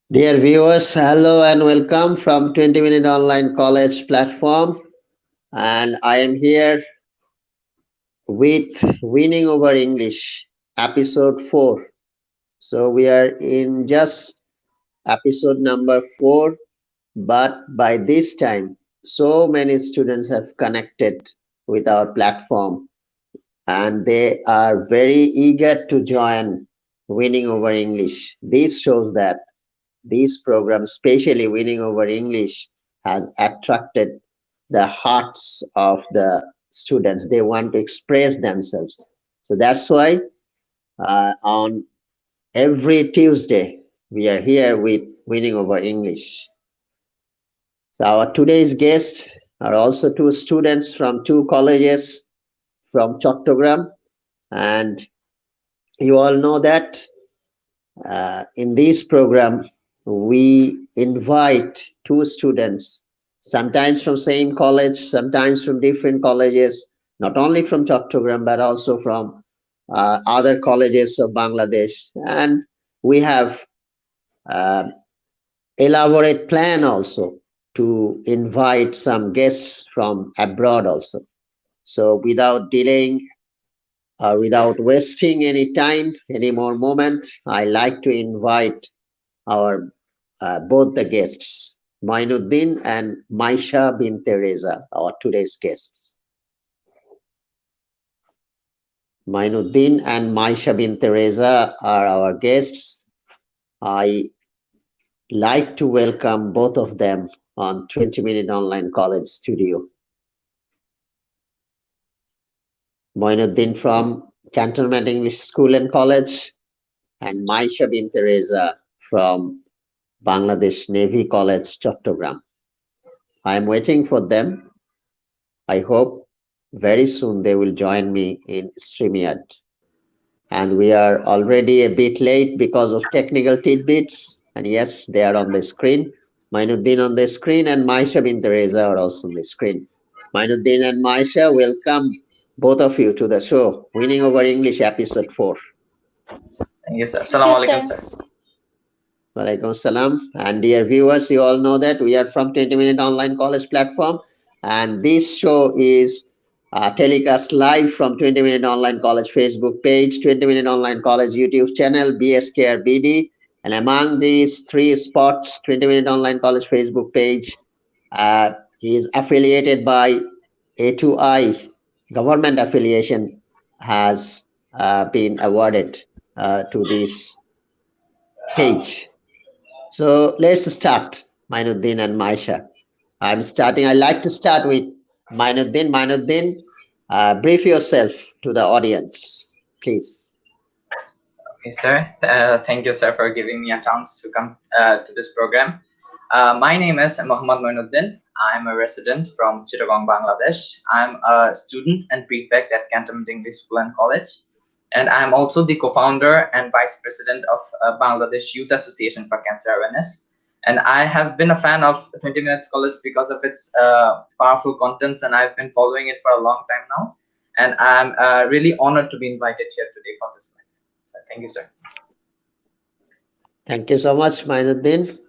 Dear viewers, hello and welcome from 20 Minute Online College platform. And I am here with Winning Over English, episode 4. So we are in just episode number 4, but by this time, so many students have connected with our platform and they are very eager to join Winning Over English. This shows that these programs, especially Winning Over English, has attracted the hearts of the students. They want to express themselves. So that's why on every Tuesday, we are here with Winning Over English. So our today's guests are also two students from two colleges from Chattogram. And you all know that in this program, we invite two students, sometimes from same college, sometimes from different colleges, not only from Chattogram, but also from other colleges of Bangladesh. And we have uh, elaborate plan also to invite some guests from abroad also. So without delaying without wasting any time, any more moment, I like to invite our both the guests, Mainuddin and Maisha Binte Reza, our today's guests. Mainuddin and Maisha Binte Reza are our guests. I like to welcome both of them on 20 Minute Online College Studio. Mainuddin from Cantonment English School and College and Maisha Binte Reza from Bangladesh Navy College, Chattogram. I am waiting for them. I hope very soon they will join me in StreamYard. And we are already a bit late because of technical tidbits. And yes, they are on the screen. Mainuddin on the screen and Maisha Binte Reza are also on the screen. Mainuddin and Maisha, welcome both of you to the show, Winning Over English episode 4. Thank you, sir. Thank you, Assalamu alaikum, sir. sir. Walaikum salam. And dear viewers, you all know that we are from 20 Minute Online College platform. And this show is telecast live from 20 Minute Online College Facebook page, 20 Minute Online College YouTube channel, BSKRBD. And among these three spots, 20 Minute Online College Facebook page is affiliated by A2I. Government affiliation has been awarded to this page. So let's start, Mainuddin and Maisha. I like to start with Mainuddin. Mainuddin, brief yourself to the audience, please. Okay, sir. Thank you, sir, for giving me a chance to come to this program. My name is Muhammed Uddin. I'm a resident from Chattogram, Bangladesh. I'm a student and prefect at Cantonment English School and College. And I'm also the co-founder and vice president of Bangladesh Youth Association for Cancer Awareness. And I have been a fan of 20 Minutes College because of its powerful contents, and I've been following it for a long time now. And I'm really honored to be invited here today for this night. So thank you, sir. Thank you so much, Mainuddin.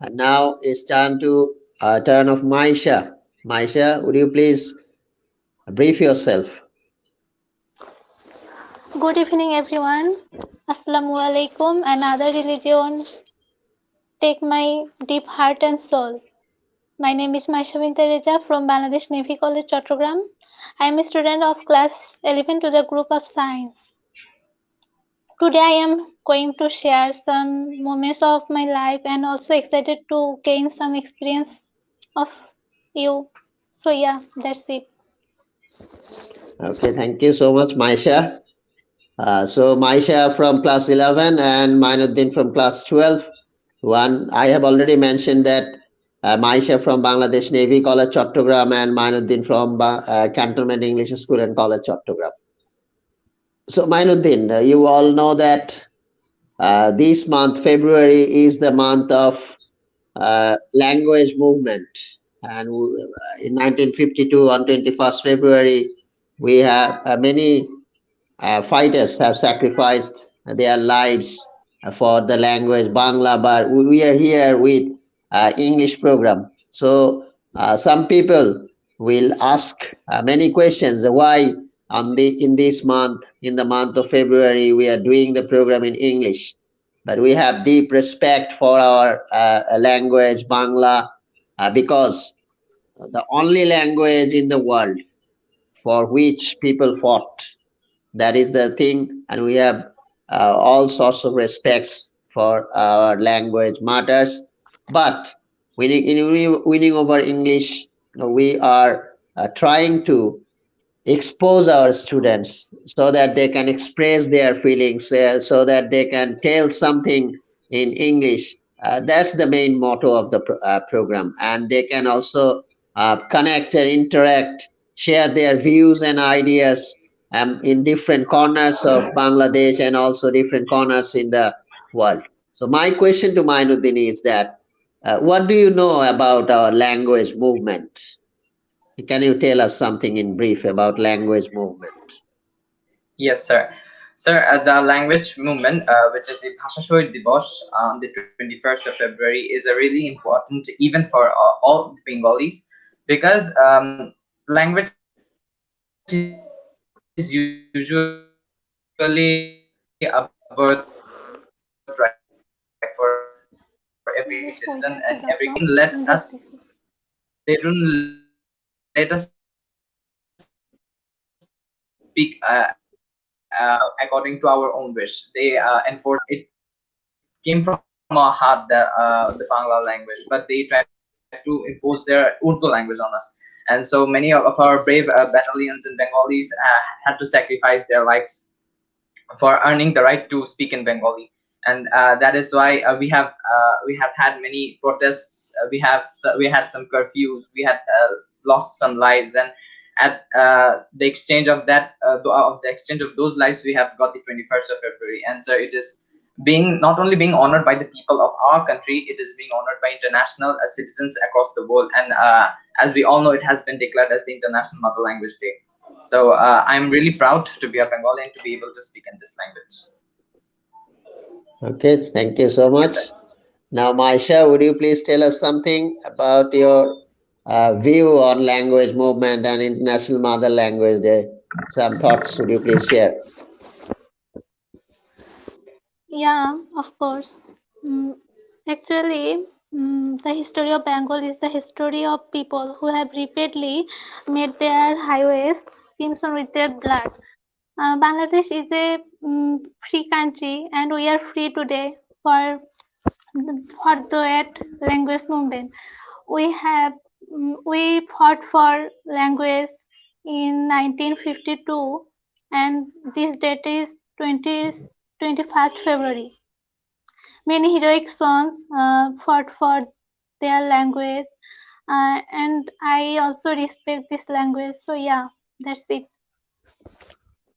And now it's turn of Maisha. Maisha, would you please brief yourself? Good evening, everyone. Assalamu alaikum. Another religion take my deep heart and soul. My name is Maisha Binte Reza from Bangladesh Navy College, Chattogram. I am a student of class 11 to the group of science. Today I am going to share some moments of my life and also excited to gain some experience of you. So yeah, that's it. Okay, thank you so much, Maisha. So Maisha from class 11 and Mainuddin from class 12. One, I have already mentioned that Maisha from Bangladesh Navy College, Chattogram, and Mainuddin from Cantonment English School and College, Chattogram. So Mainuddin, you all know that this month, February, is the month of language movement. And in 1952, on 21st February, we have many fighters have sacrificed their lives for the language Bangla, but we are here with English program. So some people will ask many questions. Why on the in this month, in the month of February, we are doing the program in English? But we have deep respect for our language Bangla because the only language in the world for which people fought. That is the thing, and we have all sorts of respects for our language matters. But winning over English, we are trying to expose our students so that they can express their feelings, so that they can tell something in English. That's the main motto of the program, and they can also connect and interact, share their views and ideas in different corners of Bangladesh and also different corners in the world. So my question to Mainuddin is that what do you know about our language movement? Can you tell us something in brief about language movement? Yes, sir. Sir, the language movement, which is the Bhasha Shohid Dibosh on the 21st of February, is a really important event for all Bengalis because language is usually a birthright for every citizen, and every king let us Please hold on to the block in they this don't disease. let us speak according to our own wish. They enforce our language. It came from our heart, the Bangla language, but they tried to impose their Urdu language on us. And so many of our brave battalions and Bengalis had to sacrifice their lives for earning the right to speak in Bengali, and that is why we have had many protests. We had some curfews. We had lost some lives, and at the exchange of the exchange of those lives, we have got the 21st of February. And so it is being not only being honored by the people of our country, it is being honored by international citizens across the world. And as we all know, it has been declared as the International Mother Language Day. So I'm really proud to be a Bengali and to be able to speak in this language. Okay, thank you so Yes, sir. much. Now, Maisha, would you please tell us something about your view on language movement and International Mother Language Day? Some thoughts, would you please share? Yeah, of course. Mm, Actually, the history of Bengal is the history of people who have repeatedly made their highways crimson with their blood. Bangladesh is a free country, and we are free today for that language movement. We have we fought for language in 1952, and this date is 21st February. Many heroic sons fought for their language, and I also respect this language. So yeah, that's it.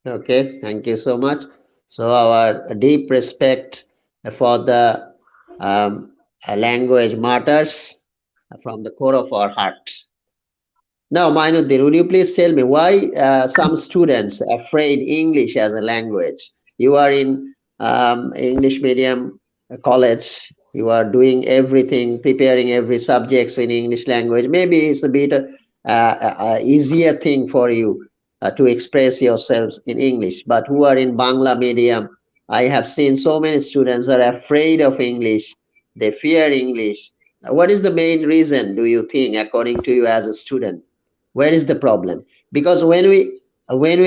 Okay, thank you so much. So, our deep respect for the language martyrs from the core of our heart. Now, Mainuddin, would you please tell me why some students afraid English as a language? You are in English medium college. You are doing everything, preparing every subjects in English language. Maybe it's a bit easier thing for you to express yourselves in English. But who are in Bangla medium, I have seen so many students are afraid of English. They fear English. What is the main reason, do you think, according to you as a student? Where is the problem? Because when we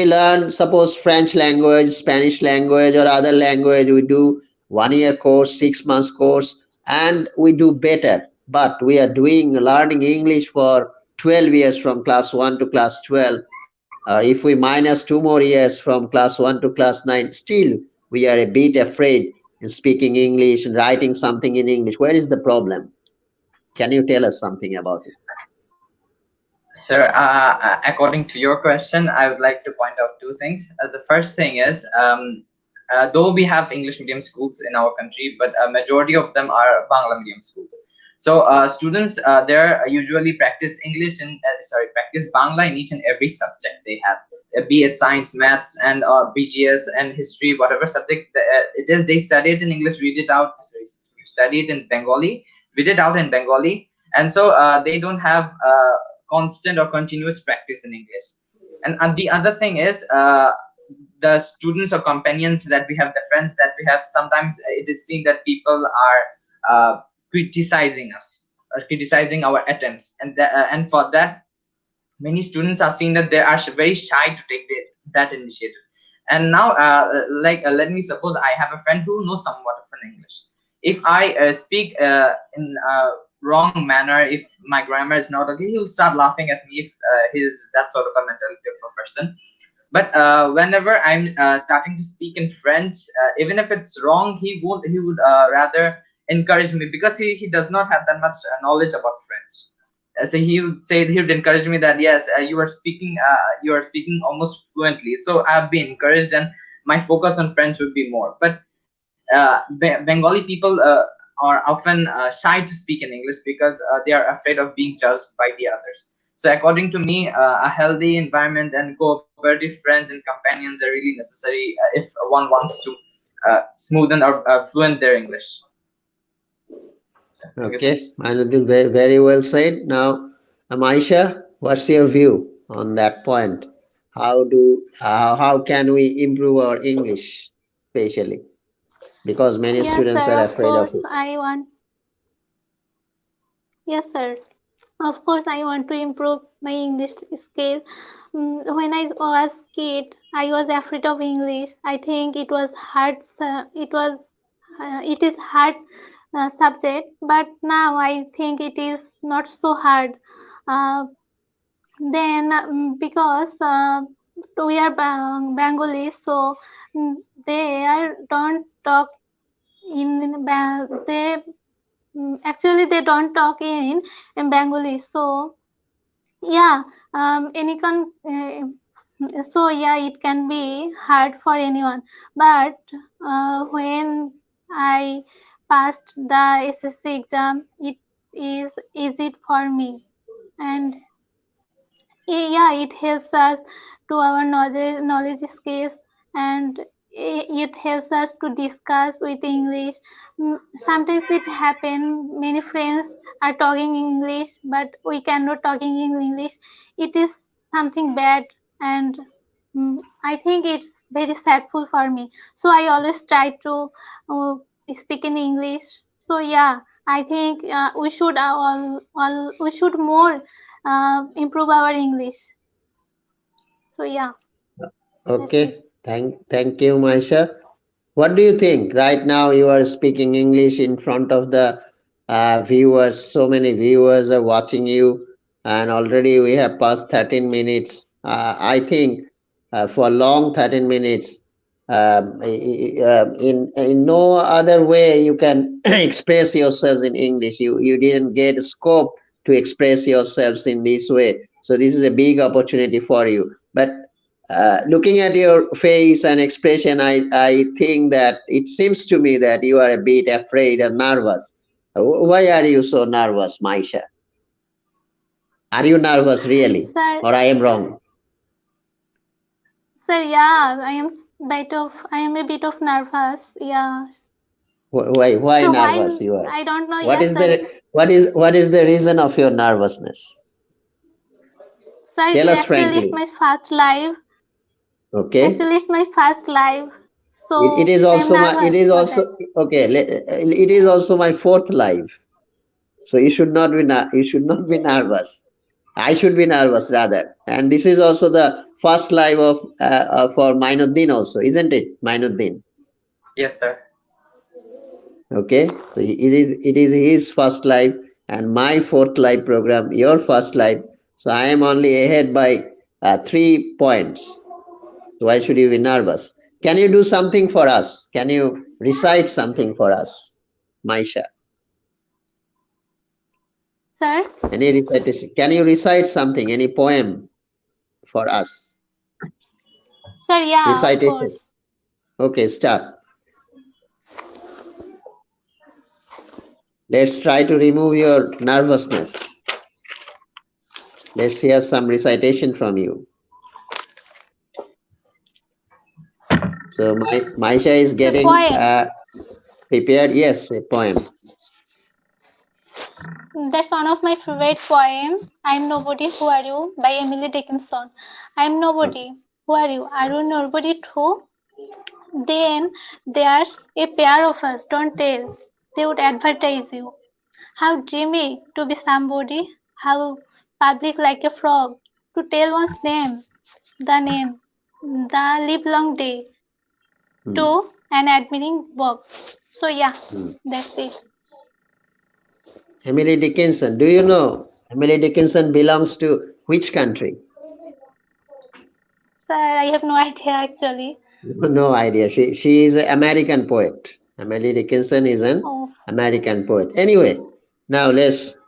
learn, suppose French language, Spanish language, or other language, we do 1 year course, 6 months course, and we do better. But we are doing learning English for 12 years from class 1 to class 12. If we minus 2 more years from class 1 to class 9, still we are a bit afraid in speaking English and writing something in English. Where is the problem? Can you tell us something about it? Sir, according to your question, I would like to point out two things. The first thing is, though we have English medium schools in our country, but a majority of them are Bangla medium schools. So students there usually practice practice Bangla in each and every subject they have. be it science, maths, and BGS and history, whatever subject it is, they study it in English, read it out, sorry, study it in Bengali, read it out in Bengali, and so they don't have constant or continuous practice in English. And the other thing is, the students or companions that we have, the friends that we have, sometimes it is seen that people are criticizing us, or criticizing our attempts, and for that, many students are seeing that they are very shy to take that initiative. And now, let me suppose I have a friend who knows somewhat of an English. If I speak in a wrong manner, if my grammar is not okay, he'll start laughing at me if he's that sort of a mentality of a person. But whenever I'm starting to speak in French, even if it's wrong, he would rather encourage me, because he does not have that much knowledge about French. So he would encourage me that yes, you are speaking almost fluently, so I've been encouraged, and my focus on French would be more. But Bengali people are often shy to speak in English, because they are afraid of being judged by the others. So according to me, a healthy environment and cooperative friends and companions are really necessary if one wants to smoothen or fluent their English. Okay, Mainuddin, very, very well said. Now, Maisha, what's your view on that point? How can we improve our English, especially because many Yes, students sir. are Of afraid of course, it. I want. Yes, sir. Of course, I want to improve my English skill. When I was kid, I was afraid of English. I think it was hard. It is hard subject, but now I think it is not so hard. Uh, then because we are Bengali, so they are don't talk in they actually they don't talk in Bengali. So yeah, any so yeah, it can be hard for anyone. But when I passed the SSC exam, it is easy for me, and yeah, it helps us to our knowledge skills, and it helps us to discuss with English. Sometimes it happen, many friends are talking English, but we cannot talking in English. It is something bad, and I think it's very sadful for me. So I always try to uh, speak in English. So yeah, I think we should we should more improve our English. So yeah, that's it. Okay, thank you, Maisha. What do you think? Right now, you are speaking English in front of the viewers. So many viewers are watching you, and already we have passed 13 minutes. I think for long 13 minutes, in no other way you can express yourselves in English. You didn't get scope to express yourselves in this way. So this is a big opportunity for you. But looking at your face and expression, I think that it seems to me that you are a bit afraid and nervous. Why are you so nervous, Maisha? Are you nervous really, Sir, or I am wrong? sir, yeah, I am a bit of nervous. Yeah. Why Why? nervous you are? I don't know. What Yes, is sir. the reason of your nervousness? Sir, Tell us actually, it's frankly. my first live. Okay. Actually, it's my first live. It So is I am also my. It nervous is for also that. okay. It is also my fourth live. So you should not be you should not be nervous. I should be nervous rather. And this is also the first live of for Mainuddin also, isn't it, Mainuddin? Yes, sir. Okay, so it is his first live and my fourth live program, your first live. So I am only ahead by 3 points. So why should you be nervous? Can you do something for us? Can you recite something for us, Maisha? Sir, Any recitation? Can you recite something? Any poem for us? sir, yeah, of course. Recitation. Okay, start. Let's try to remove your nervousness. Let's hear some recitation from you. So Maisha is It's a getting poem. prepared. Yes, a poem. That's one of my favorite poems. I'm Nobody, Who Are You by Emily Dickinson. I'm nobody. Who are you? Are you nobody too? Then there's a pair of us. Don't tell. They would advertise you. How dreamy to be somebody. How public like a frog. To tell one's name. The name. The livelong day. Hmm, To an admiring box. So yeah, hmm. that's it. Emily Dickinson. Do you know Emily Dickinson belongs to which country? Sir, I have no idea actually. No idea. She is an American poet. Emily Dickinson is an Oh, American poet. Anyway, now let's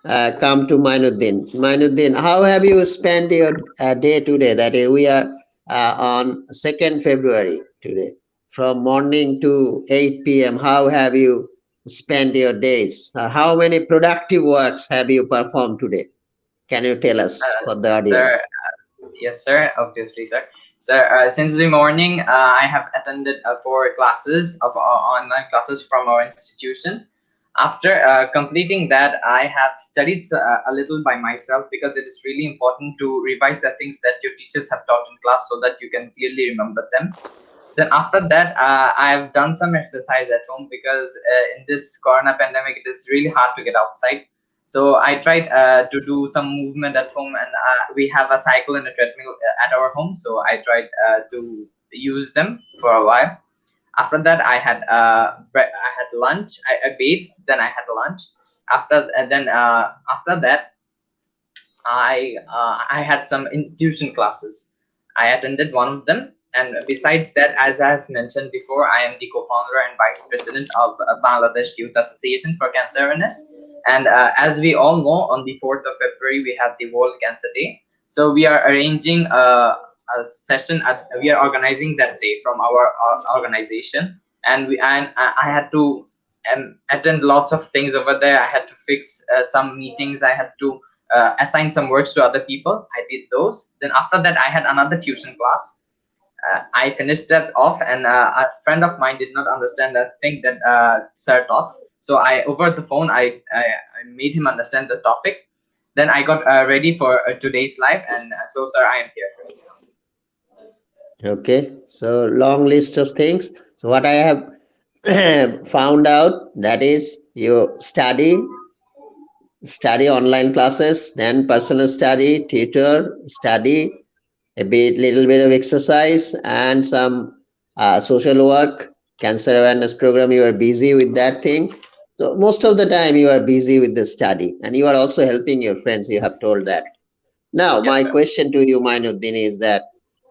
come to Mainuddin. Mainuddin, how have you spent your day today? That is, we are on 2nd February today. From morning to 8 p.m., how have you spent your days? How many productive works have you performed today? Can you tell us Uh, for the audience? sir, yes, sir. Obviously, sir. Sir, since the morning, I have attended 4 classes of online classes from our institution. After completing that, I have studied a little by myself because it is really important to revise the things that your teachers have taught in class so that you can clearly remember them. Then after that, I've done some exercise at home because in this corona pandemic, it is really hard to get outside. So I tried to do some movement at home, and we have a cycle and a treadmill at our home. So I tried to use them for a while. After that, I had lunch. I bathed, then I had lunch. After that, I had some tuition classes. I attended one of them, and besides that, as I have mentioned before, I am the co-founder and vice president of Bangladesh Youth Association for Cancer Awareness. And as we all know, on the 4th of February we have the World Cancer Day. So we are arranging a session. We are organizing that day from our organization, and I had to attend lots of things over there. I had to fix some meetings. I had to assign some works to other people. I did those. Then after that, I had another tuition class. I finished that off, and a friend of mine did not understand that thing that sir taught. So I, over the phone, I made him understand the topic. Then I got ready for today's live, and so sir, I am here right now. Okay, so long list of things. So what I have found out, that is you study online classes, then personal study, tutor, study, a bit little bit of exercise and some social work, cancer awareness program. You are busy with that thing. So most of the time you are busy with the study and you are also helping your friends. You have told that. Now, Yes, my sir. question to you, Mainuddin, is that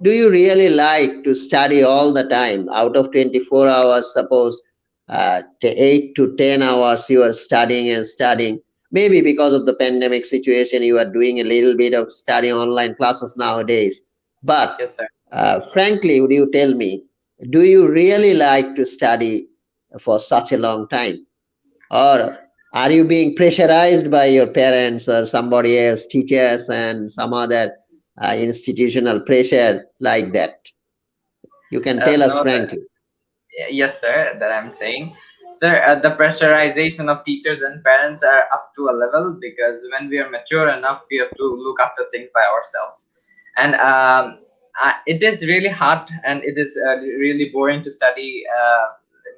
do you really like to study all the time? Out of 24 hours, suppose 8 to 10 hours you are studying and studying. Maybe because of the pandemic situation, you are doing a little bit of studying online classes nowadays. But Yes, sir. frankly, would you tell me, do you really like to study for such a long time? Or are you being pressurized by your parents or somebody else, teachers, and some other institutional pressure like that? You can tell us No, frankly. yes, sir, that I'm saying. Sir, the pressurization of teachers and parents are up to a level because when we are mature enough, we have to look after things by ourselves. And it is really hard and it is really boring to study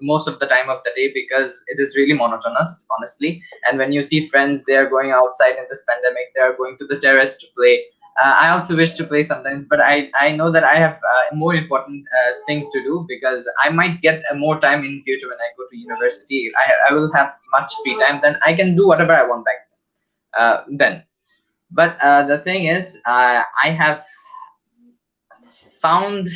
most of the time of the day because it is really monotonous, honestly. And when you see friends, they are going outside in this pandemic, they are going to the terrace to play. I also wish to play sometimes, but I know that I have more important things to do because I might get more time in future when I go to university. I will have much free time, then I can do whatever I want back then. But the thing is, I have found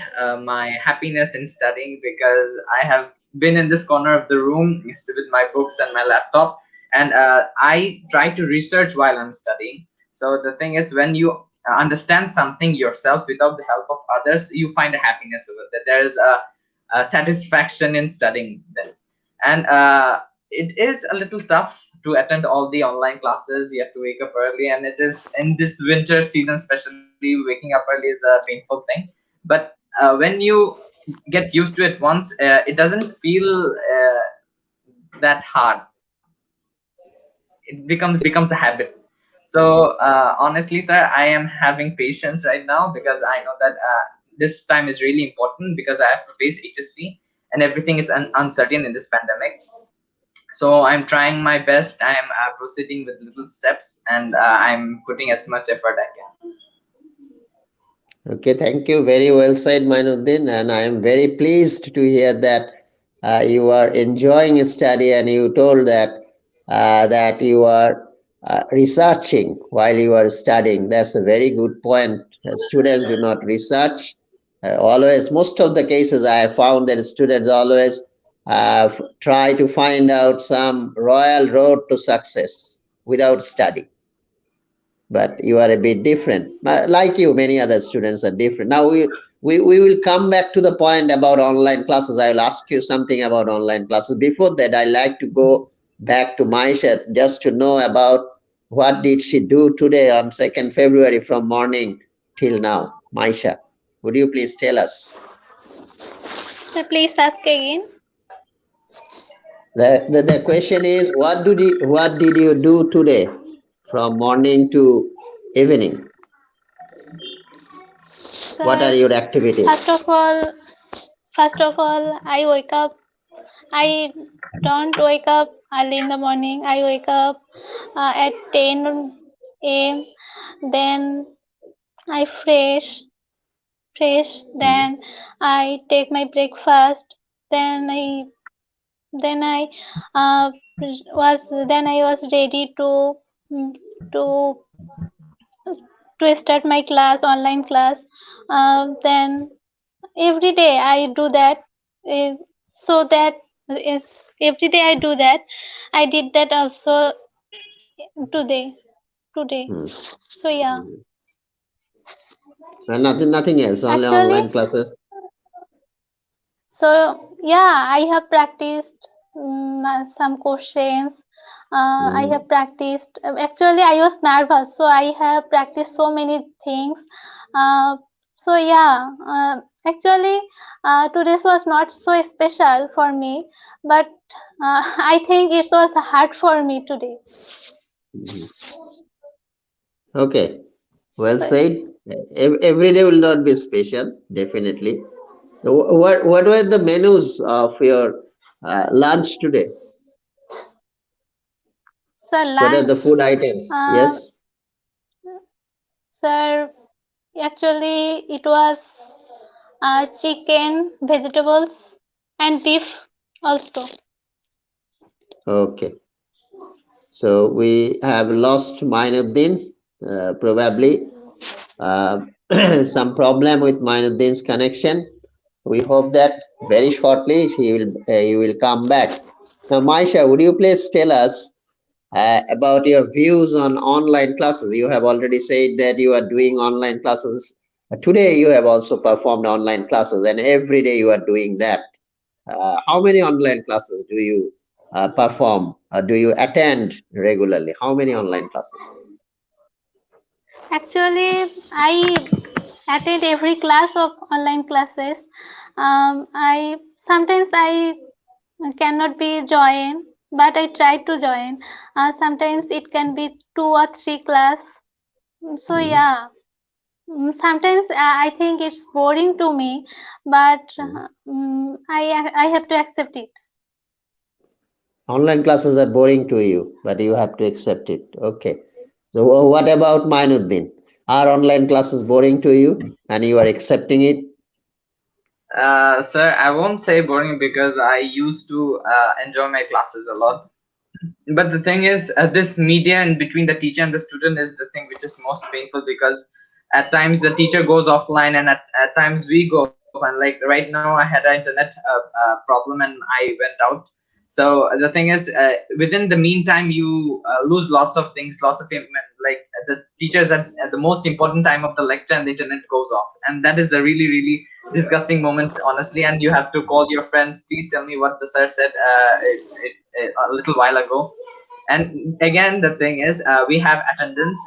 my happiness in studying because I have been in this corner of the room with my books and my laptop, and I try to research while I'm studying. So the thing is, when you understand something yourself without the help of others, you find a happiness over that. There is a satisfaction in studying then, and it is a little tough to attend all the online classes. You have to wake up early, and it is in this winter season, especially waking up early is a painful thing. But when you get used to it once, it doesn't feel that hard. It becomes a habit. So honestly, sir, I am having patience right now, because I know that this time is really important, because I have to face HSC and everything is uncertain in this pandemic. So I'm trying my best. I'm proceeding with little steps, and I'm putting as much effort I can. Okay, thank you. Very well said, Mainuddin. And I am very pleased to hear that you are enjoying your study, and you told that you are researching while you are studying. That's a very good point. Students do not research. Always, most of the cases I have found that students always try to find out some royal road to success without study, but you are a bit different. Like you, many other students are different. Now we will come back to the point about online classes. I will ask you something about online classes. Before that, I like to go back to Maisha just to know about what did she do today on 2nd February from morning till now. Maisha, would you please tell us? So please ask again. The question is, what did you do today from morning to evening? What are So your first activities? of all, first of all, I wake up. I don't wake up early in the morning. I wake up at 10 a.m. Then I fresh. Then I take my breakfast. Then I uh, was ready to start my class, online class. Then every day I do that. uh, so that is every day I do that. I did that also today. Today. Hmm. So yeah. Mhm. And nothing else, only Actually, online classes. so yeah, I have practiced some questions. I Mm. have practiced. Actually, I was nervous, so I have practiced so many things. Uh, so yeah, actually, today's was not so special for me, but I think it was hard for me today. Mhm. Okay, well So, said. Every day will not be special, definitely. What were the menus of your lunch today? so What are the lunch, food items? uh, Yes. sir. Actually, it was chicken, vegetables, and beef also. Okay. So we have lost Mainuddin, probably uh, some problem with Mainuddin's connection. We hope that very shortly he will come back. Now, Maisha, would you please tell us about your views on online classes? You have already said that you are doing online classes. Today, you have also performed online classes, and every day you are doing that. How many online classes do you perform? Do you attend regularly? How many online classes? Actually, I attend every class of online classes. I sometimes I cannot be join, but I try to join. Sometimes it can be 2 or 3 class. So Mhm. yeah, sometimes I think it's boring to me, but Mhm. I have to accept it. Online classes are boring to you, but you have to accept it. Okay. So, what about Mainuddin? Are online classes boring to you and you are accepting it? Sir, I won't say boring, because I used to enjoy my classes a lot. But the thing is, this media in between the teacher and the student is the thing which is most painful, because at times the teacher goes offline, and at times we go offline. Like right now, I had an internet problem and I went out. So the thing is, within the meantime, you lose lots of things, lots of like the teachers at the most important time of the lecture, and the internet goes off, and that is a really disgusting moment, honestly. And you have to call your friends, please tell me what the sir said a little while ago. And again, the thing is, we have attendance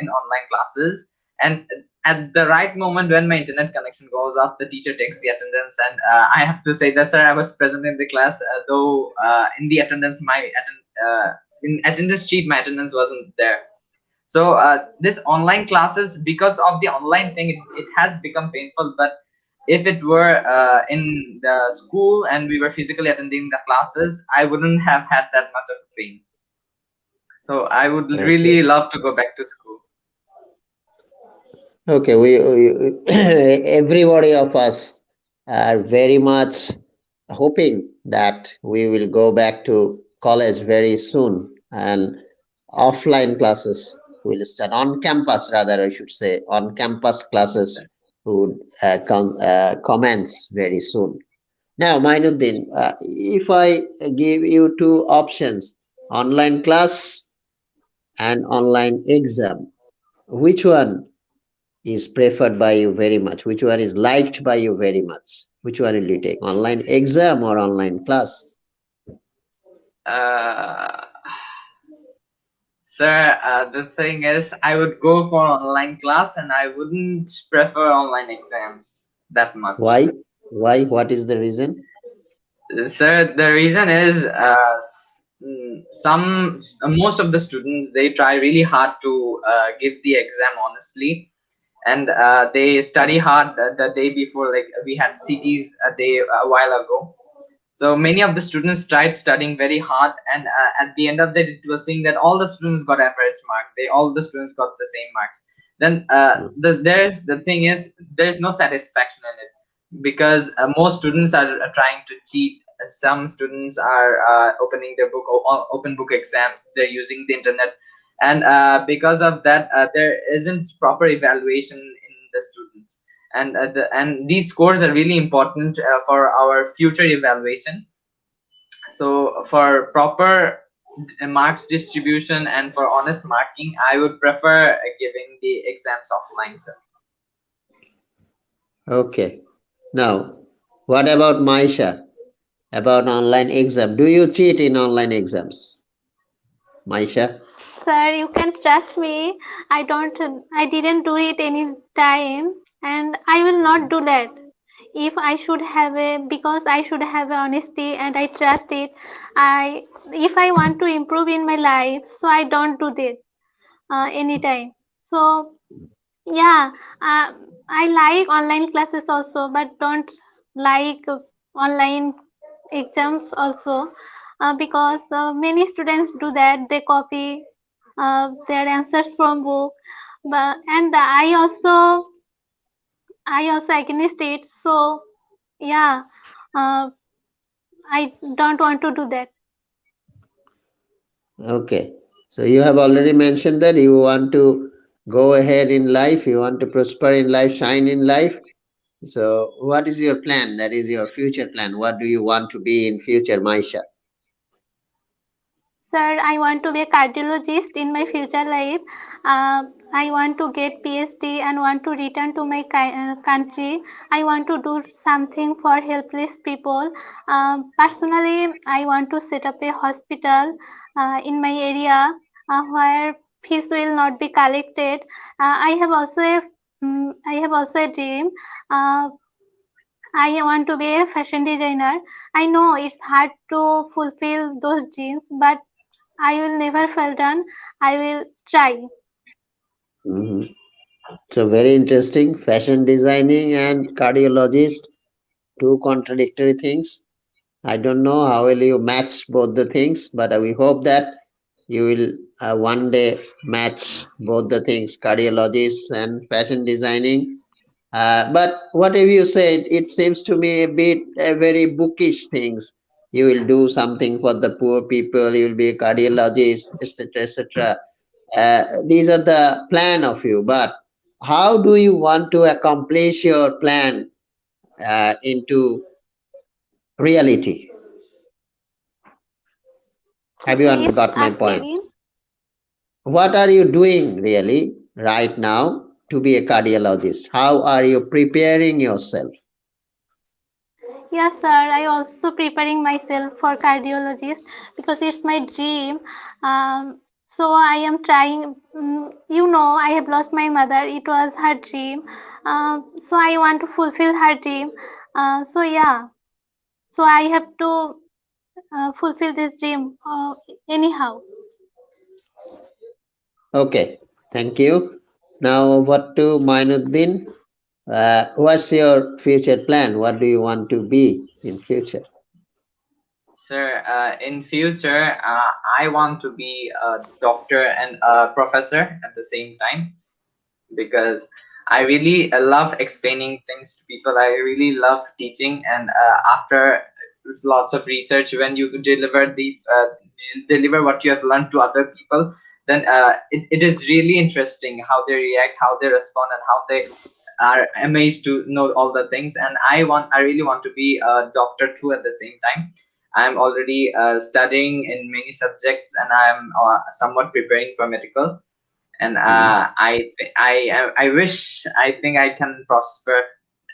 in online classes, and at the right moment when my internet connection goes off, the teacher takes the attendance, and I have to say that, sir, I was present in the class, though in the attendance, in attendance sheet, my attendance wasn't there. So this online classes, because of the online thing, it has become painful. But if it were in the school and we were physically attending the classes, I wouldn't have had that much of pain. So I would Okay. really love to go back to school. Okay, everybody of us are very much hoping that we will go back to college very soon and offline classes will start on campus, rather, I should say, on campus classes would commence very soon. Now, Mainuddin, if I give you two options, online class and online exam, which one is preferred by you very much? Which one is liked by you very much? Which one will you take, online exam or online class? Uh, Sir, the thing is, I would go for online class and I wouldn't prefer online exams that much. Why? Why? What is the reason? Sir, the reason is most of the students, they try really hard to give the exam honestly, and they study hard the day before. Like we had CTs a while ago, so many of the students tried studying very hard, and at the end of the day, it was saying that all the students got average mark. All the students got the same marks. Then the thing is, there's no satisfaction in it, because most students are trying to cheat. Some students are opening their open book exams. They're using the internet, and because of that, there isn't proper evaluation in the students, and these scores are really important for our future evaluation. So for proper marks distribution and for honest marking, I would prefer giving the exams offline, sir. Okay. Now, what about Maisha? About online exam? Do you cheat in online exams, Maisha? Sir, you can trust me. I didn't do it any time, and I will not do that. If I should have a, because I should have a honesty and I trust it. If I want to improve in my life, so I don't do that anytime. So yeah, I like online classes also, but don't like online exams also, because many students do that. They copy their answers from book, but and I also against it. So yeah, uh, I don't want to do that. Okay. So you have already mentioned that you want to go ahead in life, you want to prosper in life, shine in life. So what is your plan? That is your future plan. What do you want to be in future, Maisha? Sir, I want to be a cardiologist in my future life. I want to get PhD and want to return to my country. I want to do something for helpless people. Personally, I want to set up a hospital in my area where fees will not be collected. I have also a dream. Uh, I want to be a fashion designer. I know it's hard to fulfill those dreams, but I will never fall down. I will try. Mhm. So very interesting. Fashion designing and cardiologist, two contradictory things. I don't know how will you match both the things, but we hope that you will one day match both the things, cardiologist and fashion designing. But whatever you said, it seems to me a very bookish things. You will do something for the poor people. You will be a cardiologist, etc., etc. These are the plan of you. But how do you want to accomplish your plan into reality? Have you Please got my ask point? again. What are you doing really right now to be a cardiologist? How are you preparing yourself? Yes, sir. I also preparing myself for cardiologist because it's my dream. So I am trying. I have lost my mother. It was her dream. So I want to fulfill her dream. So yeah. So I have to fulfill this dream anyhow. Okay, thank you. Now, what to Mainuddin? What's your future plan? What do you want to be in future? Sir, in future, I want to be a doctor and a professor at the same time, because I really love explaining things to people. I really love teaching, and after lots of research, when you deliver what you have learned to other people, then it is really interesting how they react, how they respond, and how they are amazed to know all the things. And I really want to be a doctor too at the same time. I'm already studying in many subjects, and I'm somewhat preparing for medical. And Mhm. I wish, I think I can prosper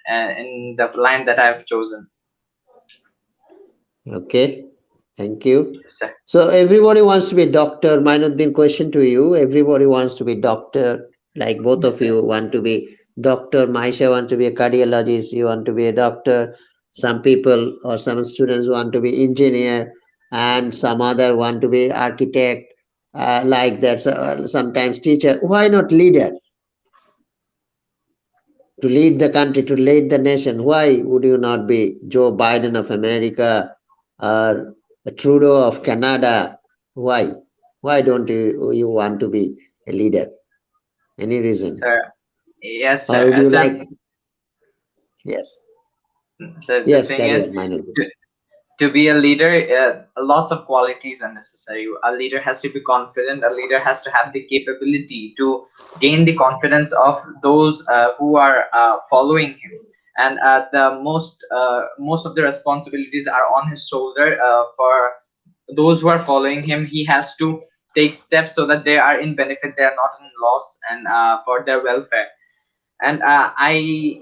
in the line that I've chosen. Okay, thank you. Yes, sir. So everybody wants to be a doctor. Mainuddin, question to you. Everybody wants to be doctor. Like both Yes, of sir. you want to be doctor. Maisha want to be a cardiologist. You want to be a doctor. Some people or some students want to be engineer, and some other want to be architect. Like that. So, sometimes teacher. Why not leader? To lead the country, to lead the nation. Why would you not be Joe Biden of America or Trudeau of Canada? Why? Why don't you want to be a leader? Any reason? Sir, yes, Or sir. would you Sir, like? Yes, so the yes, thing carry is, on, Mainuddin. to be a leader, lots of qualities are necessary. A leader has to be confident. A leader has to have the capability to gain the confidence of those who are following him. And the most of the responsibilities are on his shoulder. For those who are following him, he has to take steps so that they are in benefit, they are not in loss, and for their welfare. And I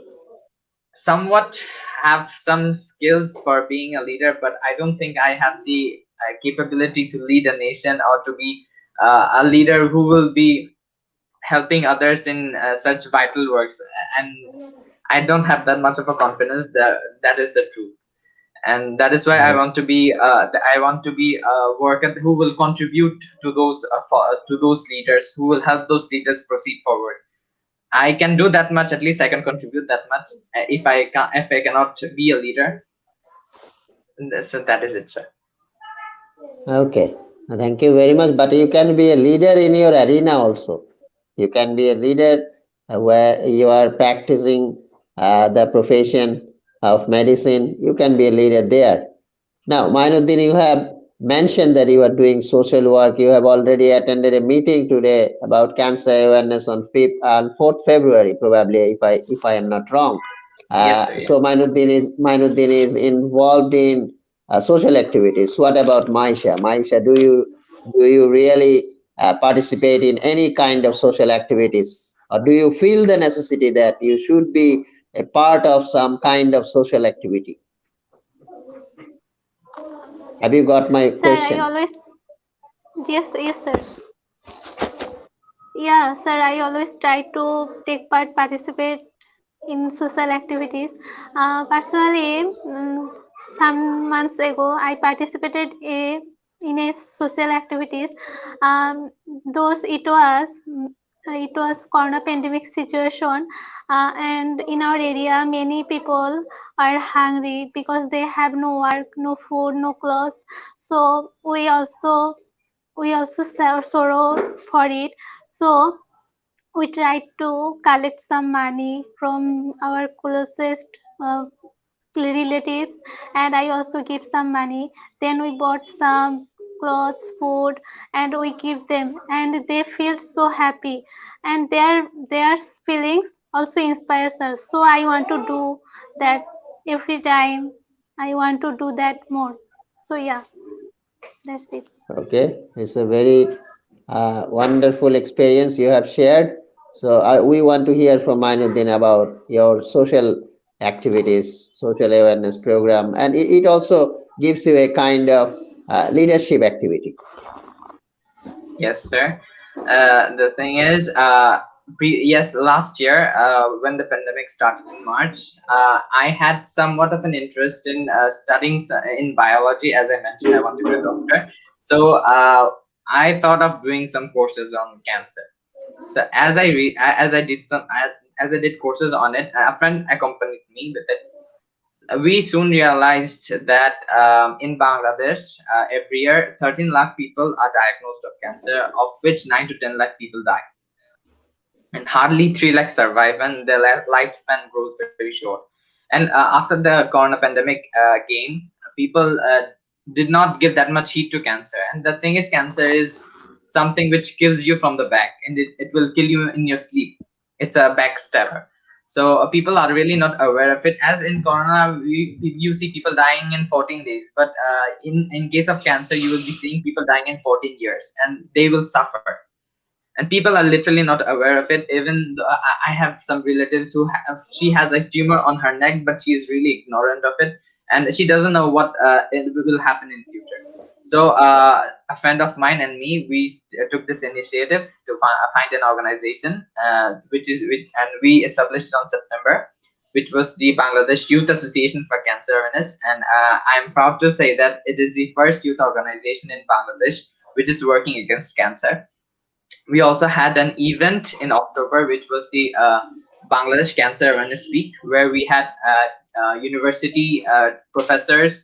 somewhat have some skills for being a leader, but I don't think I have the capability to lead a nation, or to be a leader who will be helping others in such vital works. And I don't have that much of a confidence. That is the truth. And that is why I Oh, want to be a worker who will contribute to those leaders, who will help those leaders proceed forward. I can do that much. At least I can contribute that much. If I cannot be a leader, so that is it, sir. okay. Thank you very much. But you can be a leader in your arena also. You can be a leader where you are practicing the profession of medicine. You can be a leader there. Now, Mainuddin, you have mentioned that you are doing social work. You have already attended a meeting today about cancer awareness on 4th February, probably, if I am not wrong. Yes, sir. So Yes. Mainuddin is involved in social activities. What about Maisha? Maisha, do you really participate in any kind of social activities, or do you feel the necessity that you should be a part of some kind of social activity? Have you got my Sir, I question? always yes, sir. Yeah, sir, I always try to participate in social activities. Personally, some months ago, I participated in a social activities. Those it was corona pandemic situation, and in our area, many people are hungry because they have no work, no food, no clothes. So we also sorrow for it. So we tried to collect some money from our closest uh, relatives, and I also give some money. Then we bought some clothes, food, and we give them, and they feel so happy, and their feelings also inspires us. So I want to do that every time. I want to do that more. So yeah, that's it. Okay, it's a very wonderful experience you have shared. So we want to hear from Mainuddin about your social activities, social awareness program, and it also gives you a kind of leadership activity. Yes, sir. The thing is, yes, last year, when the pandemic started in March, I had somewhat of an interest in studying in biology. As I mentioned, I want to be a doctor. So I thought of doing some courses on cancer. So as I did as I did courses on it, a friend accompanied me with it. We soon realized that in Bangladesh, every year 13 lakh people are diagnosed of cancer, of which 9 to 10 lakh people die, and hardly 3 lakh survive, and their lifespan grows very short. And after the corona pandemic came, people did not give that much heed to cancer. And the thing is, cancer is something which kills you from the back, and it will kill you in your sleep. It's a backstabber. So people are really not aware of it. As in corona, you see people dying in 14 days, but in case of cancer, you will be seeing people dying in 14 years, and they will suffer. And people are literally not aware of it. Even though I have some relatives who she has a tumor on her neck, but she is really ignorant of it, and she doesn't know what it will happen in future. So a friend of mine and me, we took this initiative to find an organization, and we established it on September, which was the Bangladesh Youth Association for Cancer Awareness. And I'm proud to say that it is the first youth organization in Bangladesh which is working against cancer. We also had an event in October, which was the Bangladesh Cancer Awareness Week, where we had university professors,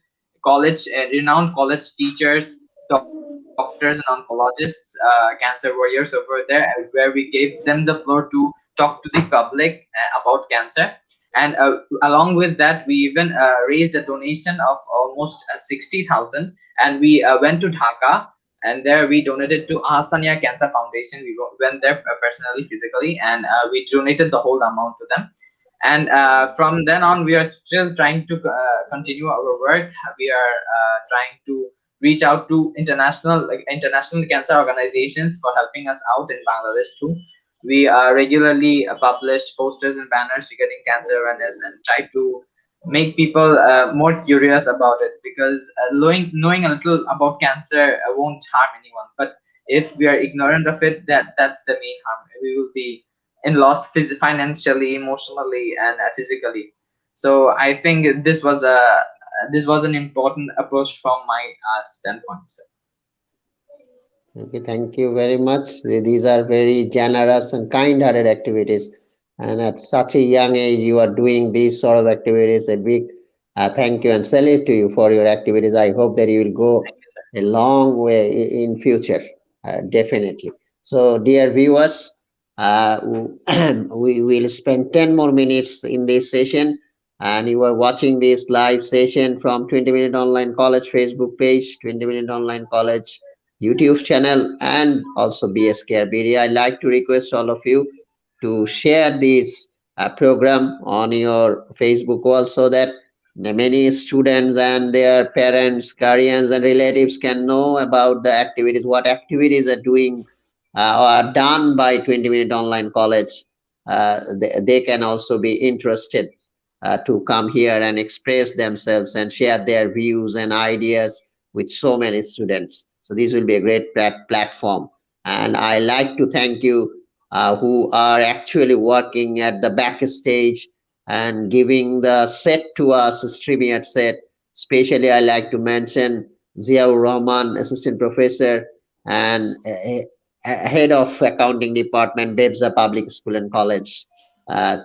renowned college teachers, doctors, and oncologists, cancer warriors over there, where we gave them the floor to talk to the public about cancer. And along with that, we even raised a donation of almost 60,000, and we went to Dhaka, and there we donated to Ahsania Cancer Foundation. We went there personally, physically, and we donated the whole amount to them. And from then on, we are still trying to continue our work. We are trying to reach out to international cancer organizations for helping us out in Bangladesh too. We regularly publish posters and banners regarding cancer awareness and try to make people more curious about it, because knowing a little about cancer won't harm anyone. But if we are ignorant of it, that's the main harm. We will be in loss financially, emotionally, and physically. So I think this was an important approach from my standpoint, sir. Okay, thank you very much. These are very generous and kind-hearted activities. And at such a young age, you are doing these sort of activities. A big thank you and salute to you for your activities. I hope that you will go Thank you, sir. a long way in future, definitely. So, dear viewers, we will spend 10 more minutes in this session. And you are watching this live session from 20 Minute Online College Facebook page, 20 Minute Online College YouTube channel, and also BSKR Media. I'd like to request all of you to share this program on your Facebook wall so that the many students and their parents, guardians, and relatives can know about the activities, what activities are doing or are done by 20 Minute Online College. They can also be interested to come here and express themselves and share their views and ideas with so many students. So this will be a great platform. And I like to thank you who are actually working at the backstage and giving the set to us, streaming at set. Especially, I like to mention Ziaur Rahman, assistant professor and head of accounting department, Bebza Public School and College.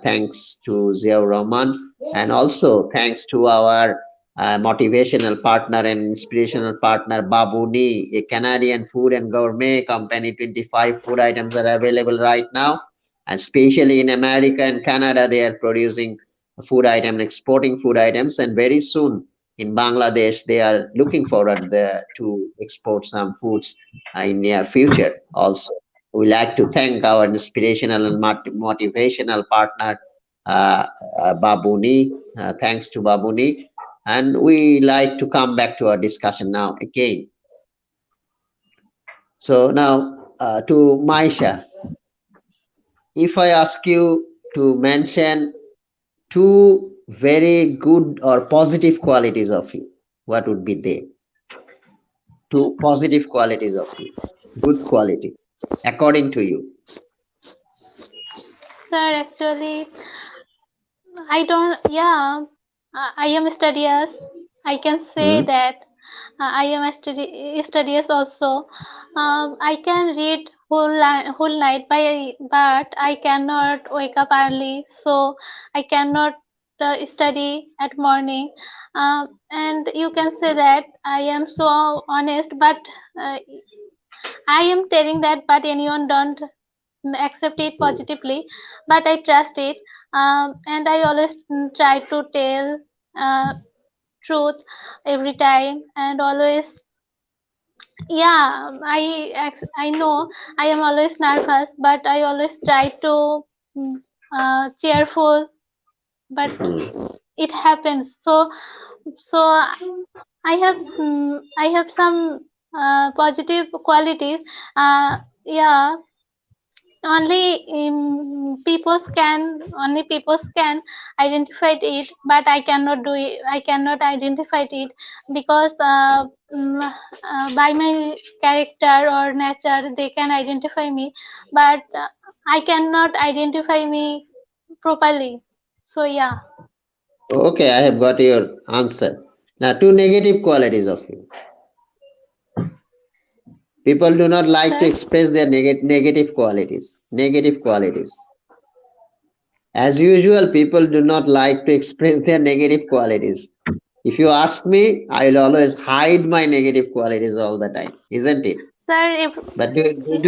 Thanks to Ziaur Rahman, and also thanks to our motivational partner and inspirational partner Babuni, a Canadian food and gourmet company. 25 food items are available right now, and especially in America and Canada, they are producing food items and exporting food items. And very soon in Bangladesh, they are looking forward to export some foods in near future. Also, we like to thank our inspirational and motivational partner Babuni. Thanks to Babuni. And we like to come back to our discussion now again. So now to Maisha, if I ask you to mention two very good or positive qualities of you, what would be they? to positive qualities of you, good quality, according to you? Sir, actually, I don't, yeah, I am studious. I can say Hmm? that I am a studious also. I can read whole night, but I cannot wake up early, so I cannot study at morning. And you can say that I am so honest, but uh, I am telling that, but anyone don't accept it positively, but I trust it. And I always try to tell uh, truth every time, and always, yeah, I know I am always nervous, but I always try to mm, cheerful, but it happens. So I have some positive qualities. Yeah, only people can identify it, but I cannot do it. I cannot identify it because by my character or nature they can identify me, but I cannot identify me properly. So yeah. Okay, I have got your answer. Now, two negative qualities of you. People do not like to Sir. express their negative qualities. Negative qualities. As usual, people do not like to express their negative qualities. If you ask me, I will always hide my negative qualities all the time, isn't it? Sir, if But do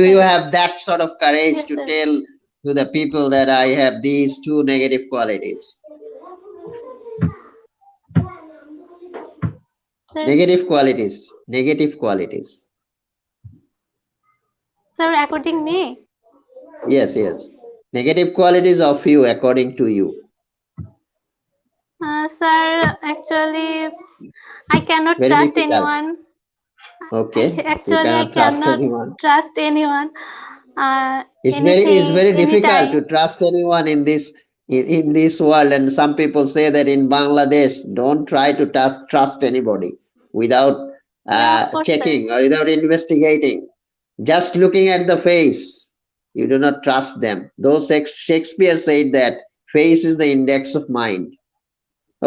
you yes, have that sort of courage yes, to sir. tell to the people that I have these two negative qualities? Sir, Negative qualities. Negative qualities. sir, according me, Yes, yes. Negative qualities of you according to you. sir, actually, I cannot Very trust difficult. anyone. Okay. You Actually, I cannot trust cannot anyone. trust anyone. It's Anything, very difficult to anytime. trust anyone in this world. And some people say that in Bangladesh, don't try to trust anybody without Yeah, of course, sir. checking or without investigating. Just looking at the face, you do not trust them. Though Shakespeare said that face is the index of mind.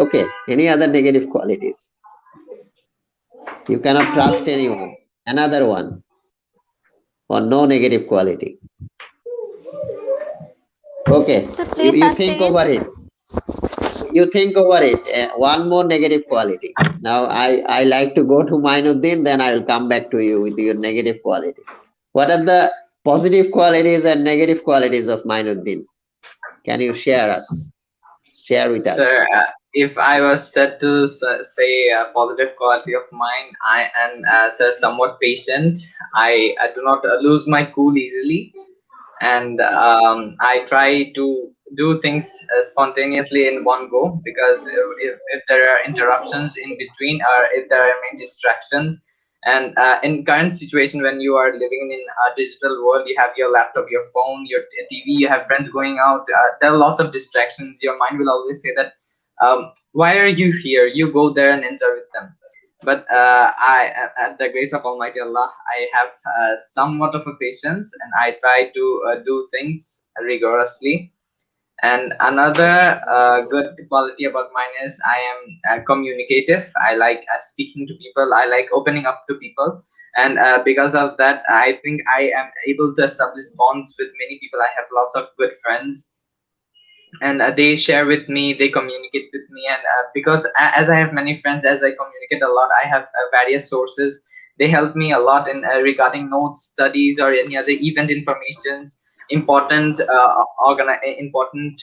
Okay. Any other negative qualities? You cannot trust anyone. Another one, or no negative quality. Okay. So You, please you ask think again. over it. You think over it. One more negative quality. Now I like to go to Mainuddin, then I will come back to you with your negative quality. What are the positive qualities and negative qualities of Mainuddin? Can you share with us? Sir, if I was said to say a positive quality of mine, I am, sir, somewhat patient. I do not lose my cool easily, and I try to do things spontaneously in one go, because if there are interruptions in between, or if there are many distractions, and in current situation when you are living in a digital world, you have your laptop, your phone, your TV, you have friends going out, there are lots of distractions. Your mind will always say that, why are you here, you go there and enjoy with them. But at the grace of Almighty Allah, I have somewhat of a patience, and I try to do things rigorously. And another good quality about mine is I am communicative. I like speaking to people. I like opening up to people, and because of that, I think I am able to establish bonds with many people. I have lots of good friends, and they share with me, they communicate with me, and because as I have many friends, as I communicate a lot, I have various sources. They help me a lot in regarding notes, studies, or any other event informations, important important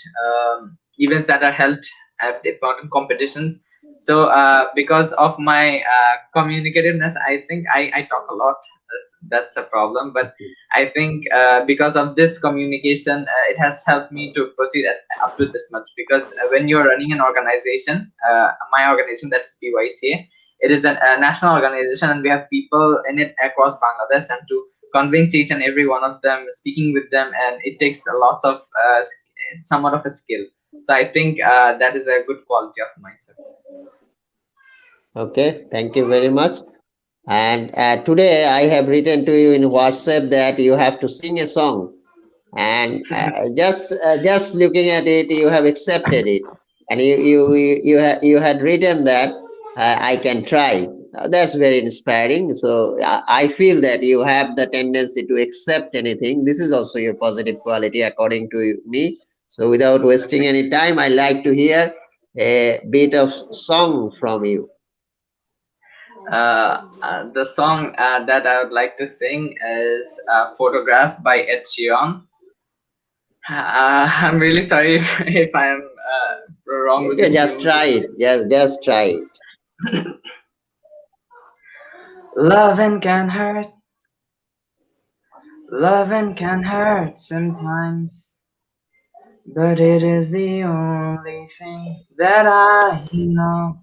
events that are held at important competitions. So because of my communicativeness, I think I talk a lot. That's a problem, but I think because of this communication, it has helped me to proceed up to this much. Because when you're running an organization, my organization, that's BYCA, it is a national organization, and we have people in it across Bangladesh, and to convince each and every one of them, speaking with them, and it takes a lot of somewhat of a skill. So I think that is a good quality of mine, sir. Okay, thank you very much. And today I have written to you in WhatsApp that you have to sing a song, and just looking at it, you have accepted it, and you had written that I can try. That's very inspiring. So I feel that you have the tendency to accept anything. This is also your positive quality, according to me. So without wasting Thank you, any sir. time, I like to hear a bit of song from you. The song that I would like to sing is "Photograph" by Ed Sheeran. I'm really sorry if I'm wrong with Okay, the just tunes. try it. Just try it. Loving can hurt, loving can hurt sometimes, but it is the only thing that I know.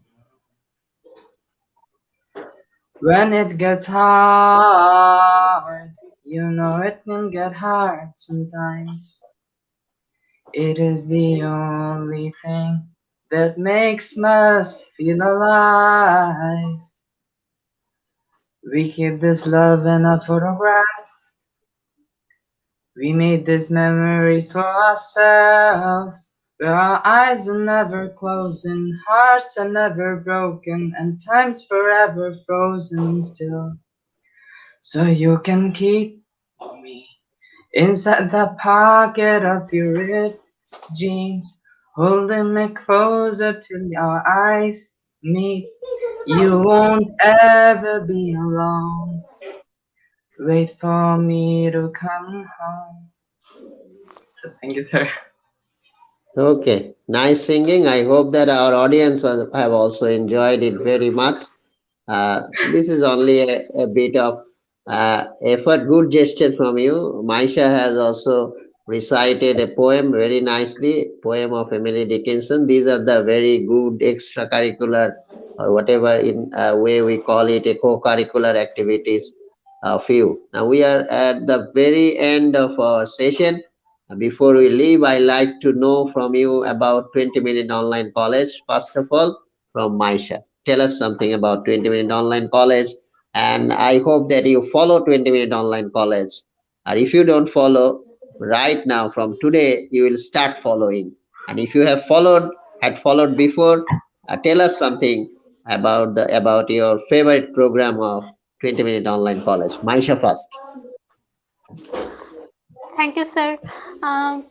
When it gets hard, you know it can get hard sometimes. It is the only thing that makes us feel alive. We keep this love in a photograph. We made these memories for ourselves. Where our eyes are never closing, hearts are never broken, and time's forever frozen still. So you can keep me inside the pocket of your ripped jeans, holding me closer till our eyes meet. You won't ever be alone. Wait for me to come home. So thank you, sir. Okay, nice singing. I hope that our audience have also enjoyed it very much. This is only a bit of effort, good gesture from you. Maisha has also recited a poem very nicely, poem of Emily Dickinson. These are the very good extracurricular or whatever in way we call it a co-curricular activities of you. Now we are at the very end of our session. Before we leave, I like to know from you about 20-minute online college. First of all, from Maisha. Tell us something about 20-minute online college, and I hope that you follow 20-minute online college. And if you don't follow right now, from today, you will start following. And if you have had followed before, tell us something about your favorite program of 20-minute online college. Maisha first. Thank you, sir. Um,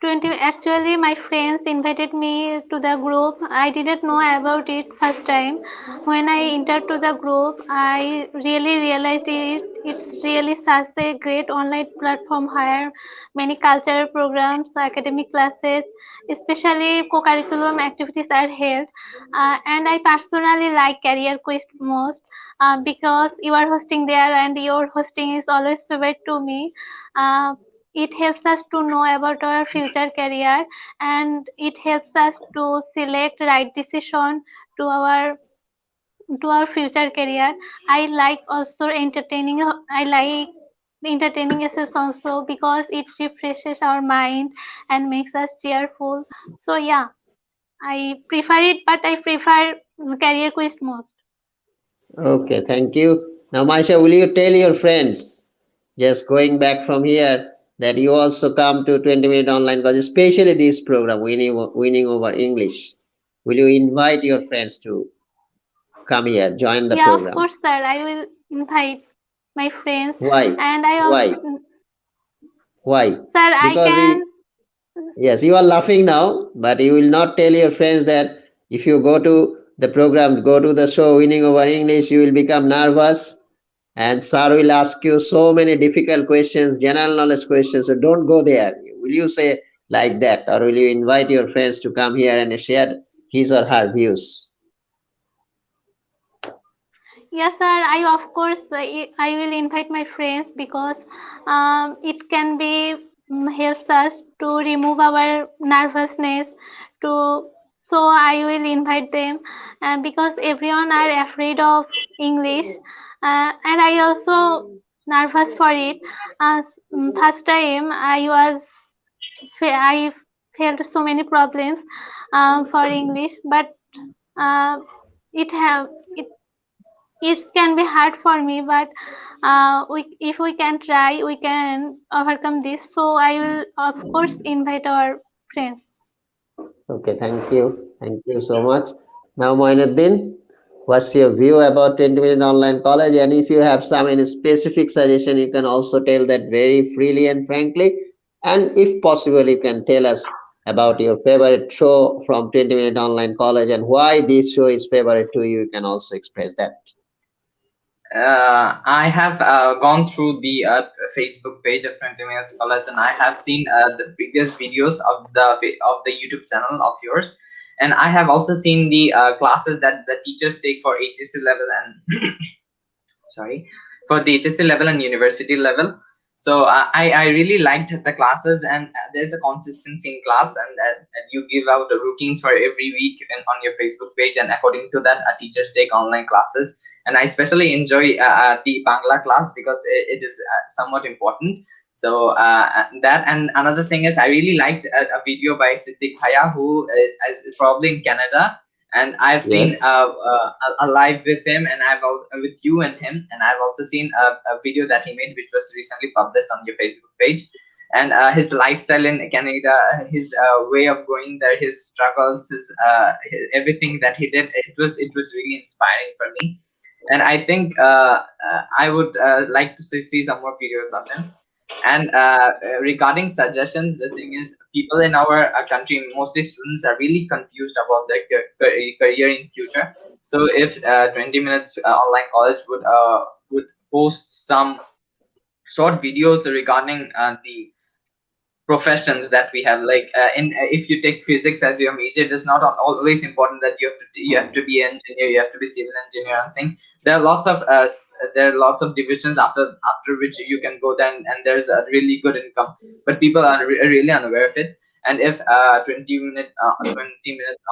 20 actually my friends invited me to the group. I didn't know about it first time. When I entered to the group, I really realized it's really such a great online platform where many cultural programs, academic classes, especially co-curriculum activities are held. And I personally like Career Quest most because you are hosting there and your hosting is always favorite to me. Uh, it helps us to know about our future career, and it helps us to select right decision to our future career. I like also entertaining. I like entertaining essence also because it refreshes our mind and makes us cheerful. So yeah, I prefer it, but I prefer Career Quest most. Okay, thank you. Now, Maisha, will you tell your friends, just going back from here, that you also come to 20-minute online course, especially this program, winning over English. Will you invite your friends to come here, join the Yeah, of program? course, sir. I will invite my friends, Why? and I Why? also, Why? sir, I Because can. yes, you are laughing now, but you will not tell your friends that if you go to the program, go to the show, winning over English, you will become nervous, and sir will ask you so many difficult questions, general knowledge questions. So don't go there. Will you say like that, or will you invite your friends to come here and share his or her views? Yes, sir. I of course I will invite my friends because it can be helps us to remove our nervousness. To so I will invite them, because everyone are afraid of English, and I also nervous for it. First time I felt so many problems for English, but uh, it have it. it can be hard for me, but if we can try, we can overcome this. So I will of course invite our friends. Okay, thank you. Thank you so much. Now, Moinuddin, what's your view about 20-minute online college? And if you have some any specific suggestion, you can also tell that very freely and frankly. And if possible, you can tell us about your favorite show from 20-minute online college and why this show is favorite to you. You can also express that. I have gone through the Facebook page of 20 Minutes College, and I have seen the previous videos of the YouTube channel of yours, and I have also seen the classes that the teachers take for HSC level and sorry, for the HSC level and university level. So I really liked the classes, and there's a consistency in class, and you give out the routines for every week on your Facebook page, and according to that, teachers take online classes. And I especially enjoy the Bangla class because it is somewhat important. So that, and another thing is I really liked a video by Siddiq Haya, who is probably in Canada, and I've seen Yes. a live with him, and with you and him, and I've also seen a video that he made, which was recently published on your Facebook page. And his lifestyle in Canada, his way of going there, his struggles, everything that he did, it was really inspiring for me. And I think I would like to see some more videos of him. And regarding suggestions, the thing is, people in our country, mostly students, are really confused about their career in future. So if 20 minutes online college would post some short videos regarding the professions that we have, like if you take physics as your major, it is not always important that you have to be an engineer, you have to be civil engineer and thing. There are lots of there are lots of divisions after which you can go then, and there's a really good income, but people are really unaware of it. And if 20 minutes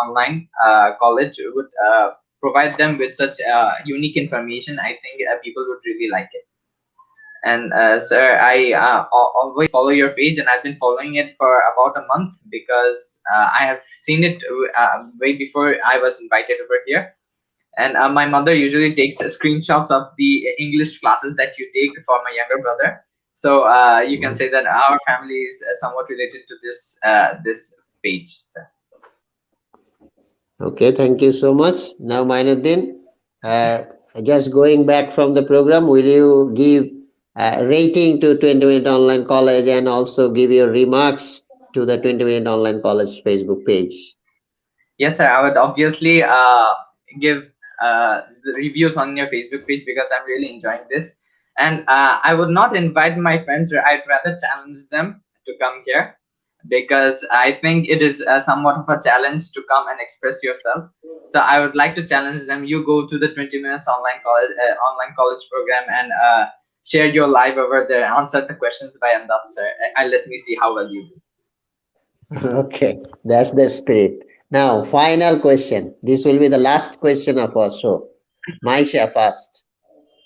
online college would provide them with such unique information, I think people would really like it. And sir, I always follow your page, and I've been following it for about a month because I have seen it way before I was invited over here. And my mother usually takes screenshots of the English classes that you take for my younger brother. So you can say that our family is somewhat related to this page. So. Okay, thank you so much. Now, Mainuddin, uh, just going back from the program, will you give a rating to 20-minute online college and also give your remarks to the 20-minute online college Facebook page? Yes, sir. I would obviously give the reviews on your Facebook page because I'm really enjoying this. And I would not invite my friends. I'd rather challenge them to come here because I think it is somewhat of a challenge to come and express yourself. So I would like to challenge them. You go to the 20 minutes online college program and share your live over there. Answer the questions by Emdadur, sir. I let me see how well you do. Okay, that's the spirit. Now, final question. This will be the last question of our show. Maisha first.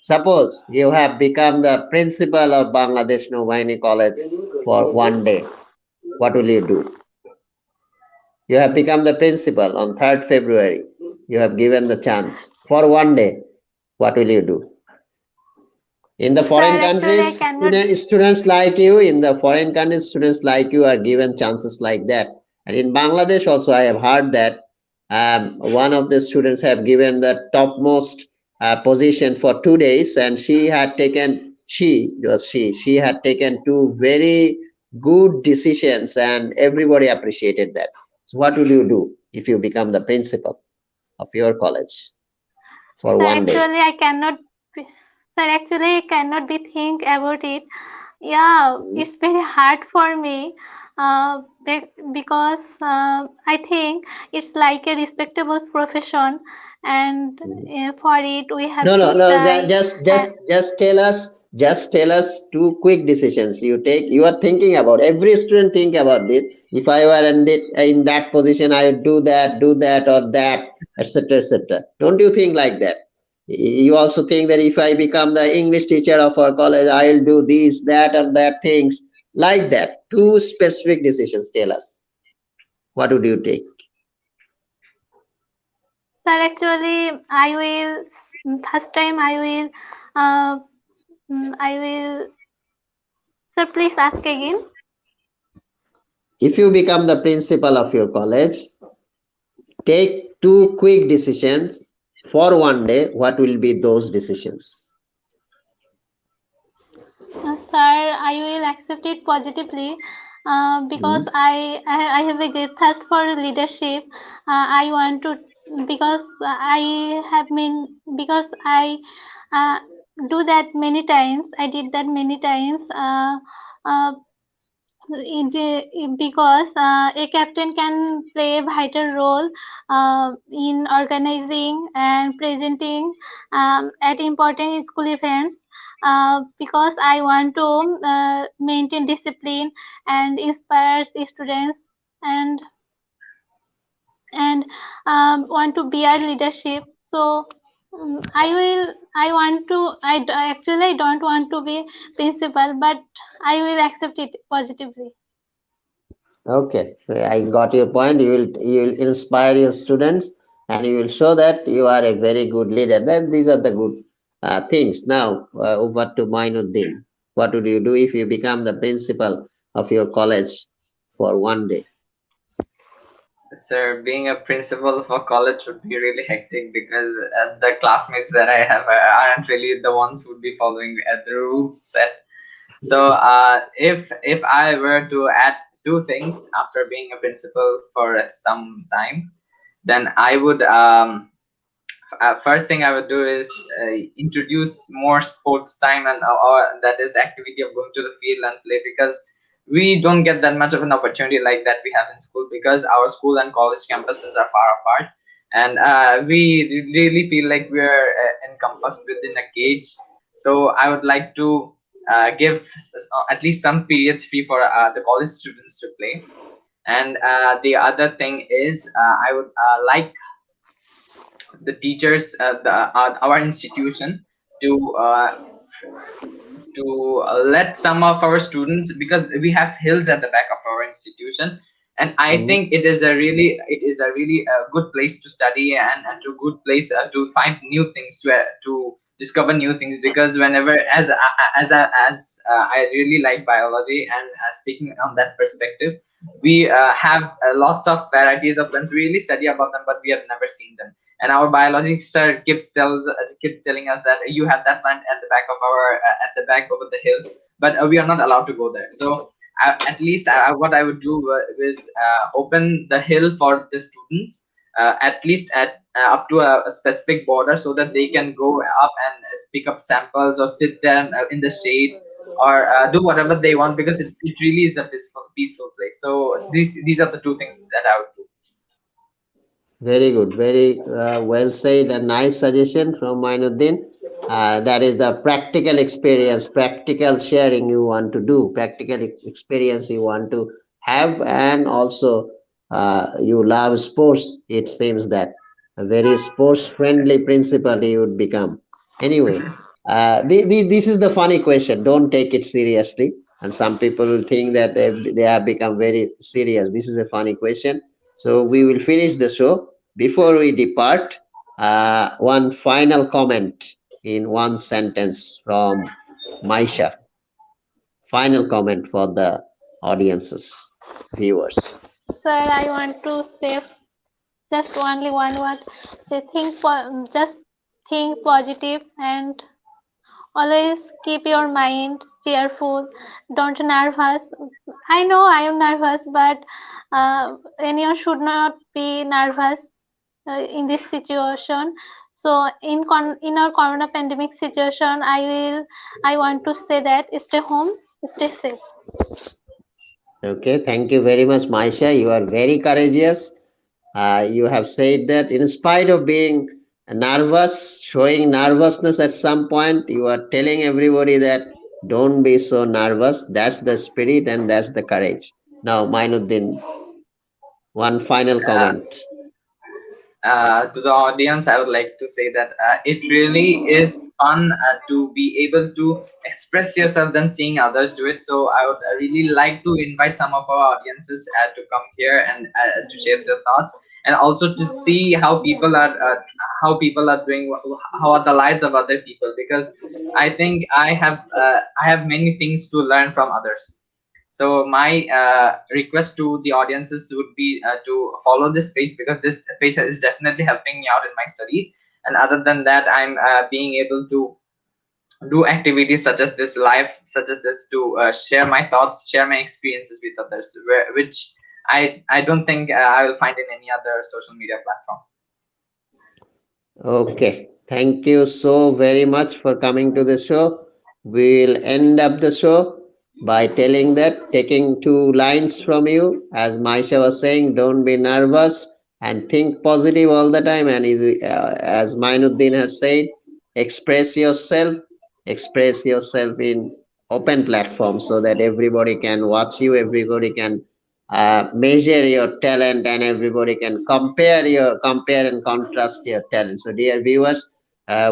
Suppose you have become the principal of Bangladesh NouBahini College for one day. What will you do? You have become the principal on 3rd February. You have given the chance for one day. What will you do? In the Sir, foreign actually I countries, cannot. students like you, in the foreign countries, students like you are given chances like that. And in Bangladesh also, I have heard that one of the students have given the topmost position for 2 days, and she had taken two very good decisions, and everybody appreciated that. So, what will you do if you become the principal of your college for Sir, one day? actually I cannot. Sir, actually I cannot be think about it. Yeah, it's very hard for me. Because I think it's like a respectable profession, and for it we No, have no, to no. try. And Just tell us two quick decisions you take. You are thinking about. Every student think about this. If I were in that position, I would do that, or that, etc., etc. Don't you think like that? You also think that if I become the English teacher of our college, I'll do this, that, or that things like that. Two specific decisions. Tell us. What would you take? sir, actually I will. First time uh, I will. Sir, please ask again. If you become the principal of your college, take two quick decisions for one day. What will be those decisions? Sir, I will accept it positively because Hmm. I have a great thirst for leadership. I want to because I have been because I uh, do that many times. I did that many times. Uh, because a captain can play a vital role in organizing and presenting at important school events because I want to maintain discipline and inspire students and want to be our leadership. So I want to actually I don't want to be principal, but I will accept it positively. Okay, so I got your point. You will inspire your students, and you will show that you are a very good leader. That these are the good things. Now over to Mainuddin. What would you do if you become the principal of your college for one day? Sir, being a principal of a college would be really hectic because the classmates that I have aren't really the ones who would be following the rules set. So if I were to add two things after being a principal for some time, then I would first thing I would do is introduce more sports time, and or that is the activity of going to the field and play, because we don't get that much of an opportunity like that we have in school, because our school and college campuses are far apart, and we really feel like we're encompassed within a cage. So I would like to give at least some periods free for the college students to play. And the other thing is I would like the teachers, our institution, to let some of our students, because we have hills at the back of our institution, and I Mhm. think it is a really good place to study, and a good place to find new things, to discover new things, because whenever I really like biology, and speaking on that perspective, we have lots of varieties of plants. We really study about them, but we have never seen them, and our biology sir keeps telling us that you have that plant at the back of our at the back over the hill, but we are not allowed to go there. So at least what I would do is open the hill for the students, at least at up to a specific border, so that they can go up and pick up samples, or sit there in the shade, or do whatever they want, because it really is a peaceful place. So these are the two things that I would do. Very good, very well said, and nice suggestion from Mainuddin. That is the practical experience, practical sharing you want to do, practical experience you want to have, and also you love sports. It seems that a very sports friendly principal you would become. Anyway, this is the funny question. Don't take it seriously. And some people will think that they have become very serious. This is a funny question. So we will finish the show. Before we depart, one final comment in one sentence from Maisha. Final comment for the audiences, viewers. Sir, I want to say just only one word. Just think positive and always keep your mind cheerful. Don't nervous. I know I am nervous, but anyone should not be nervous in this situation. So in our corona pandemic situation, I want to say that stay home, stay safe. Okay, thank you very much, Maisha. You are very courageous. You have said that in spite of being nervous, showing nervousness at some point, you are telling everybody that don't be so nervous. That's the spirit and that's the courage. Now, Mainuddin, one final Uh, comment. to the audience, I would like to say that it really is fun to be able to express yourself than seeing others do it. So I would really like to invite some of our audiences to come here and to share their thoughts. and also to see how people are doing, how are the lives of other people, because I think I have many things to learn from others. So my request to the audiences would be to follow this page, because this page is definitely helping me out in my studies. And other than that, I'm being able to do activities such as this, live such as this, to share my thoughts, share my experiences with others, which I don't think I will find in any other social media platform. Okay, thank you so very much for coming to the show. We'll end up the show by telling that, taking two lines from you, as Maisha was saying, don't be nervous and think positive all the time. And as Mainuddin has said, express yourself, express yourself in open platforms so that everybody can watch you, everybody can measure your talent, and everybody can compare and contrast your talent. So dear viewers,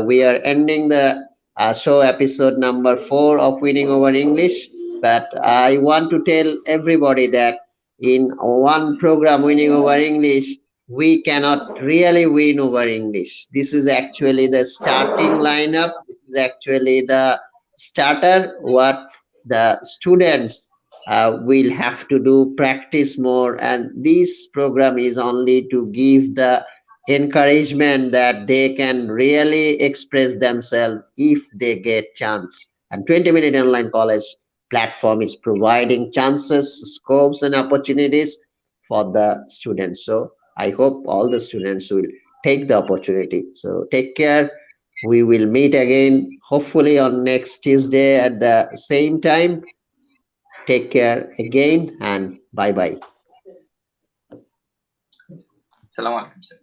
we are ending the show episode number 4 of Winning Over English, but I want to tell everybody that in one program, Winning Over English, we cannot really win over English. This is actually the starting lineup. This is actually the starter, what the students will have to do practice more, and this program is only to give the encouragement that they can really express themselves if they get chance. And 20-minute online college platform is providing chances, scopes, and opportunities for the students. So I hope all the students will take the opportunity. So take care. We will meet again hopefully on next Tuesday at the same time. Take care again and bye bye. Assalamu alaikum, sir.